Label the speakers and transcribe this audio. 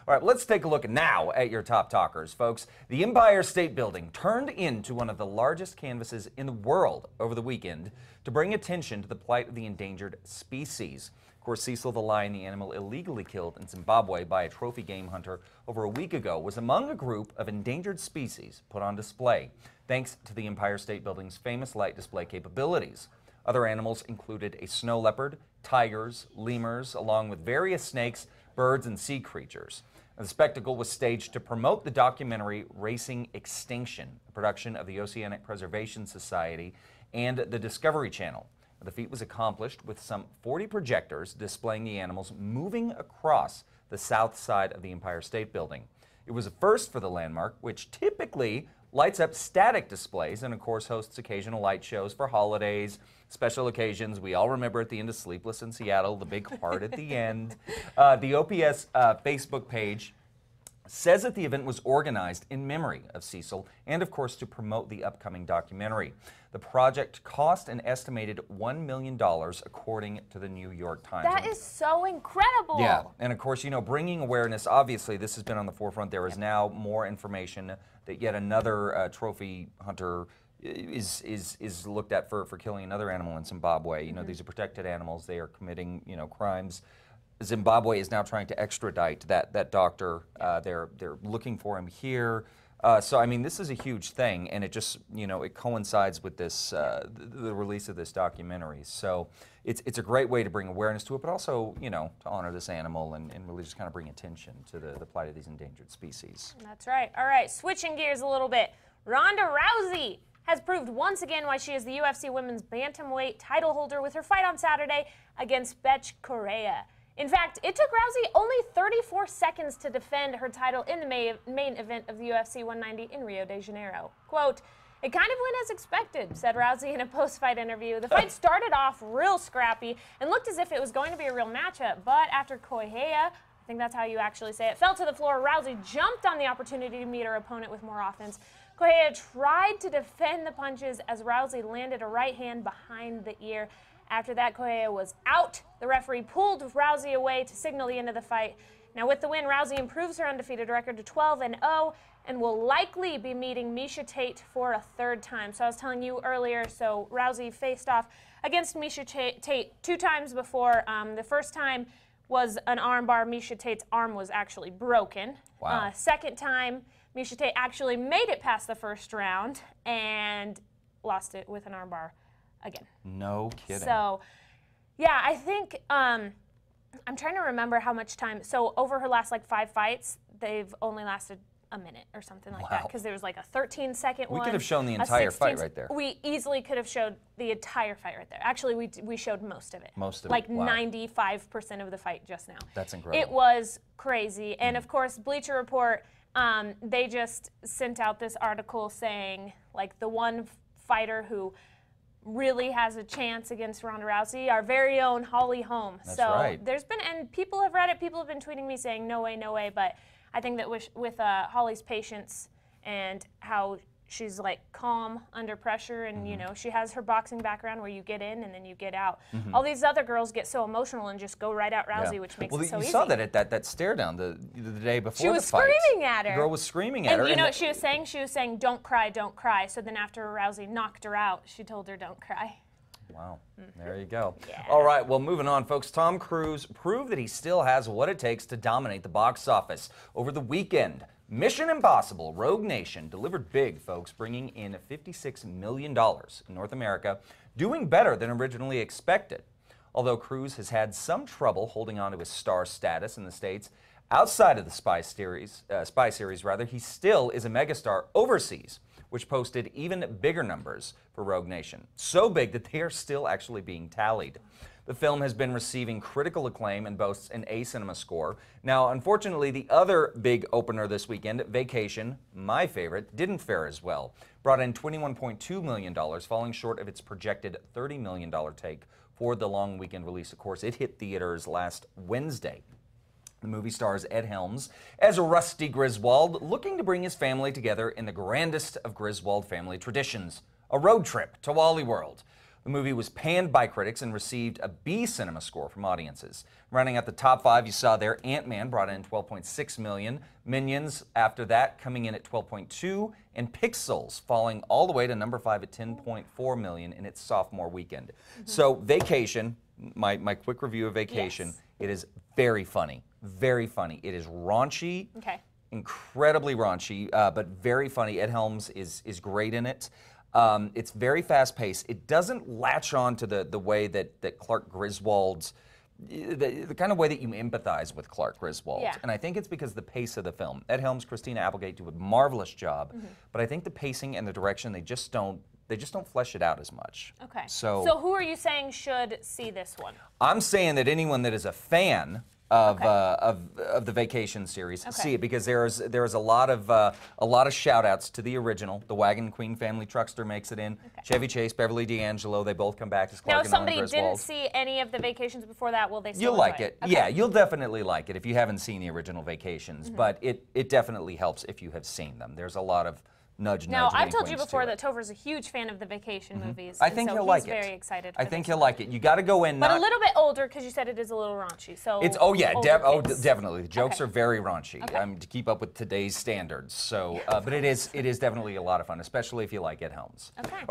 Speaker 1: All right, let's take a look now at your top talkers, folks. The Empire State Building turned into one of the largest canvases in the world over the weekend to bring attention to the plight of the endangered species. Of course, Cecil the Lion, the animal illegally killed in Zimbabwe by a trophy game hunter over a week ago, was among a group of endangered species put on display, thanks to the Empire State Building's famous light display capabilities. Other animals included a snow leopard, tigers, lemurs, along with various snakes, birds, and sea creatures. The spectacle was staged to promote the documentary Racing Extinction, a production of the Oceanic Preservation Society and the Discovery Channel. The feat was accomplished with some 40 projectors displaying the animals moving across the south side of the Empire State Building. It was a first for the landmark, which typically lights up static displays and, of course, hosts occasional light shows for holidays, special occasions. We all remember at the end of Sleepless in Seattle, the big heart at the end. The OPS Facebook page says that the event was organized in memory of Cecil and, of course, to promote the upcoming documentary. The project cost an estimated $1 million, according to the New York Times.
Speaker 2: That is so incredible.
Speaker 1: Yeah, and of course, you know, bringing awareness, obviously, this has been on the forefront. There is now more information that yet another trophy hunter is looked at for killing another animal in Zimbabwe. You know, these are protected animals. They are committing, you know, crimes. Zimbabwe is now trying to extradite that doctor. They're looking for him here. So I mean, this is a huge thing, and it just, you know, it coincides with this the release of this documentary. So it's a great way to bring awareness to it, but also, you know, to honor this animal and really just kind of bring attention to the plight of these endangered species.
Speaker 2: That's right. All right, switching gears a little bit. Ronda Rousey has proved once again why she is the UFC Women's Bantamweight title holder with her fight on Saturday against Bethe Correia. In fact, it took Rousey only 34 seconds to defend her title in the main event of the UFC 190 in Rio de Janeiro. Quote, "It kind of went as expected," said Rousey in a post-fight interview. The fight started off real scrappy and looked as if it was going to be a real matchup, but after Correia, I think that's how you actually say it, fell to the floor, Rousey jumped on the opportunity to meet her opponent with more offense. Correia tried to defend the punches as Rousey landed a right hand behind the ear. After that, Correia was out. The referee pulled Rousey away to signal the end of the fight. Now, with the win, Rousey improves her undefeated record to 12-0 and will likely be meeting Miesha Tate for a third time. So I was telling you earlier, so Rousey faced off against Miesha Tate 2 times before. The first time was an armbar. Miesha Tate's arm was actually broken.
Speaker 1: Wow.
Speaker 2: Second time, Miesha Tate actually made it past the first round and lost it with an armbar again.
Speaker 1: No kidding.
Speaker 2: So, yeah, I think, I'm trying to remember how much time. So over her last, like, 5 fights, they've only lasted a minute or something like that. Because there was, like, a 13-second one.
Speaker 1: We could have shown the entire fight right there.
Speaker 2: We easily could have showed the entire fight right there. Actually, we showed most of it.
Speaker 1: Most of
Speaker 2: like
Speaker 1: it, wow.
Speaker 2: 95% of the fight just now.
Speaker 1: That's incredible.
Speaker 2: It was crazy. And, of course, Bleacher Report, they just sent out this article saying, like, the one fighter who really has a chance against Ronda Rousey, our very own Holly Holm.
Speaker 1: That's
Speaker 2: so
Speaker 1: right.
Speaker 2: There's been, and people have read it, people have been tweeting me saying no way, but I think that with Holly's patience and how she's like calm under pressure and you know, she has her boxing background where you get in and then you get out. All these other girls get so emotional and just go right at Rousey, which makes it so easy.
Speaker 1: You saw that at that stare down the day before the fight.
Speaker 2: She was screaming at her.
Speaker 1: The girl was screaming at her.
Speaker 2: And you know what she was saying? She was saying, "Don't cry, don't cry." So then after Rousey knocked her out, she told her, "Don't cry."
Speaker 1: Wow, there you go.
Speaker 2: Yeah.
Speaker 1: All right, well, moving on, folks. Tom Cruise proved that he still has what it takes to dominate the box office. Over the weekend, Mission Impossible Rogue Nation delivered big, folks, bringing in $56 million in North America, doing better than originally expected. Although Cruise has had some trouble holding on to his star status in the States, outside of the Spy series, he still is a megastar overseas, which posted even bigger numbers for Rogue Nation. So big that they are still actually being tallied. The film has been receiving critical acclaim and boasts an A cinema score. Now, unfortunately, the other big opener this weekend, Vacation, my favorite, didn't fare as well. Brought in $21.2 million, falling short of its projected $30 million take for the long weekend release. Of course, it hit theaters last Wednesday. The movie stars Ed Helms as Rusty Griswold, looking to bring his family together in the grandest of Griswold family traditions, a road trip to Wally World. The movie was panned by critics and received a B cinema score from audiences. Running at the top 5, you saw there, Ant-Man brought in $12.6 million, Minions after that coming in at $12.2, and Pixels falling all the way to number 5 at $10.4 million in its sophomore weekend. So Vacation, my quick review of Vacation,
Speaker 2: Yes.
Speaker 1: It is very funny, very funny. It is raunchy.
Speaker 2: Okay.
Speaker 1: Incredibly raunchy, but very funny. Ed Helms is great in it. It's very fast-paced. It doesn't latch on to the way that Clark Griswold's, the kind of way that you empathize with Clark Griswold.
Speaker 2: Yeah.
Speaker 1: And I think it's because the pace of the film. Ed Helms, Christina Applegate do a marvelous job, but I think the pacing and the direction, they just don't flesh it out as much.
Speaker 2: Okay.
Speaker 1: So
Speaker 2: who are you saying should see this one?
Speaker 1: I'm saying that anyone that is a fan of the Vacation series see it, because there's a lot of shout outs to the original. The Wagon Queen family truckster makes it in. Chevy Chase, Beverly D'Angelo, they both come back as Clark
Speaker 2: Now, if
Speaker 1: and Ellen
Speaker 2: somebody
Speaker 1: Griswold.
Speaker 2: didn't see any of the Vacations before that, will they still
Speaker 1: You'll like
Speaker 2: enjoy
Speaker 1: it.
Speaker 2: Okay.
Speaker 1: Yeah, you'll definitely like it if you haven't seen the original Vacations, but it definitely helps if you have seen them. There's a lot of nudge.
Speaker 2: Now, I've told you
Speaker 1: winks
Speaker 2: before
Speaker 1: to
Speaker 2: that Topher's a huge fan of the Vacation movies.
Speaker 1: I
Speaker 2: and
Speaker 1: think
Speaker 2: so
Speaker 1: he'll like
Speaker 2: he's
Speaker 1: it.
Speaker 2: very excited.
Speaker 1: I
Speaker 2: for
Speaker 1: think
Speaker 2: this
Speaker 1: he'll
Speaker 2: one.
Speaker 1: like it. You got to go in
Speaker 2: But
Speaker 1: not
Speaker 2: a little bit older, because you said it is a little raunchy. So
Speaker 1: It's
Speaker 2: older kids.
Speaker 1: definitely. The jokes
Speaker 2: Okay.
Speaker 1: are very raunchy.
Speaker 2: Okay.
Speaker 1: To keep up with today's standards. So, but it is definitely a lot of fun, especially if you like Ed Helms.
Speaker 2: Okay.